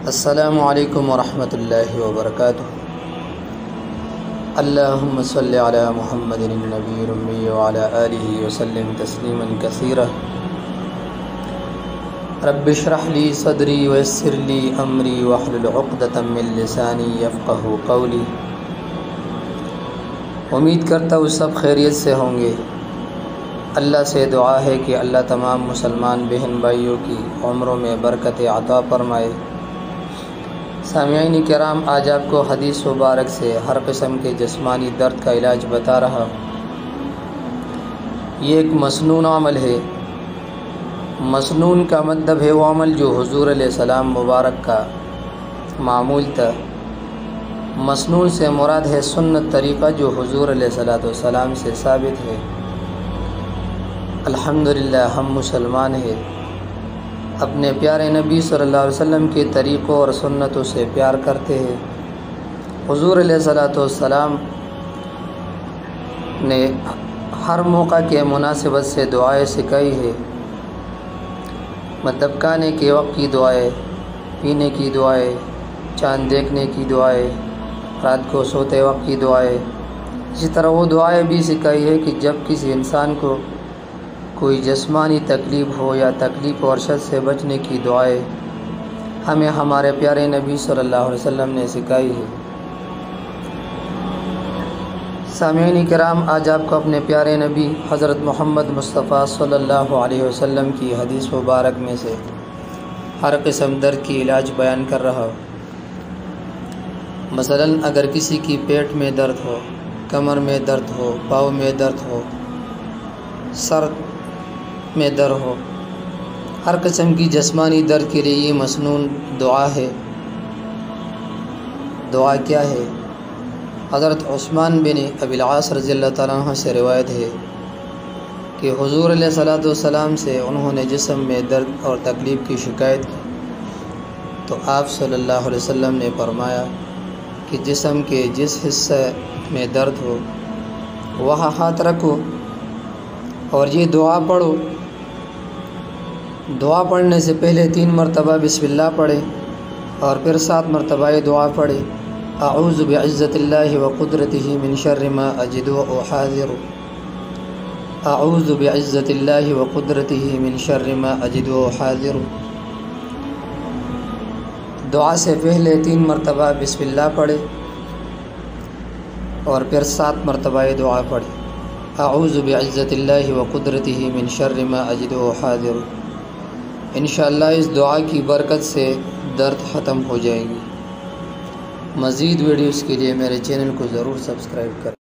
السلام علیکم ورحمۃ اللہ وبرکاتہ۔ اللہم صلی علی محمد النبی الأمی وعلی آلہ وسلم تسلیما کثیرا۔ رب اشرح لی صدری ویسر لی امری واحلل عقدۃ من لسانی یفقہوا قولی۔ امید کرتا ہوں سب خیریت سے ہوں گے۔ اللہ سے دعا ہے کہ اللہ تمام مسلمان بہن بھائیوں کی عمروں میں برکت عطا فرمائے۔ سامعین کرام، آج آپ کو حدیث مبارک سے ہر قسم کے جسمانی درد کا علاج بتا رہا۔ یہ ایک مسنون عمل ہے۔ مسنون کا مطلب ہے وہ عمل جو حضور علیہ السلام مبارک کا معمول تھا۔ مسنون سے مراد ہے سنت طریقہ جو حضور علیہ السلام سے ثابت ہے۔ الحمدللہ ہم مسلمان ہیں، اپنے پیارے نبی صلی اللہ علیہ وسلم کے طریقوں اور سنتوں سے پیار کرتے ہیں۔ حضور علیہ السلام نے ہر موقع کے مناسبت سے دعائیں سکھائی ہے، مطلب کھانے کے وقت کی دعائیں، پینے کی دعائیں، چاند دیکھنے کی دعائیں، رات کو سوتے وقت کی دعائیں۔ اسی طرح وہ دعائیں بھی سکھائی ہے کہ جب کسی انسان کو کوئی جسمانی تکلیف ہو یا تکلیف اور شر سے بچنے کی دعائیں ہمیں ہمارے پیارے نبی صلی اللہ علیہ وسلم نے سکھائی ہے۔ سامعین کرام، آج آپ کو اپنے پیارے نبی حضرت محمد مصطفیٰ صلی اللہ علیہ وسلم کی حدیث مبارک میں سے ہر قسم درد کی علاج بیان کر رہا ہوں۔ مثلاً اگر کسی کی پیٹ میں درد ہو، کمر میں درد ہو، پاؤں میں درد ہو، سر میں درد ہو، ہر قسم کی جسمانی درد کے لیے یہ مسنون دعا ہے۔ دعا کیا ہے؟ حضرت عثمان بن ابی العاص رضی اللہ تعالیٰ عنہ سے روایت ہے کہ حضور علیہ السلام سے انہوں نے جسم میں درد اور تکلیف کی شکایت کی تو آپ صلی اللہ علیہ وسلم نے فرمایا کہ جسم کے جس حصے میں درد ہو وہاں ہاتھ رکھو اور یہ دعا پڑھو۔ دعا پڑھنے سے پہلے 3 مرتبہ بسم اللہ پڑھے اور پھر 7 مرتبہ یہ دعا پڑھے۔ اعوذ بعزت اللہ وقدرتہ من شر ما اجد واحاذر۔ اعوذ بعزت اللہ وقدرتہ من شر ما اجد واحاذر۔ دعا سے پہلے 3 مرتبہ بسم اللہ پڑھے اور پھر 7 مرتبہ یہ دعا پڑھے۔ اعوذ بعزت اللہ وقدرتہ من شر ما اجد واحاذر۔ انشاءاللہ اس دعا کی برکت سے درد ختم ہو جائے گی۔ مزید ویڈیوز کے لیے میرے چینل کو ضرور سبسکرائب کریں۔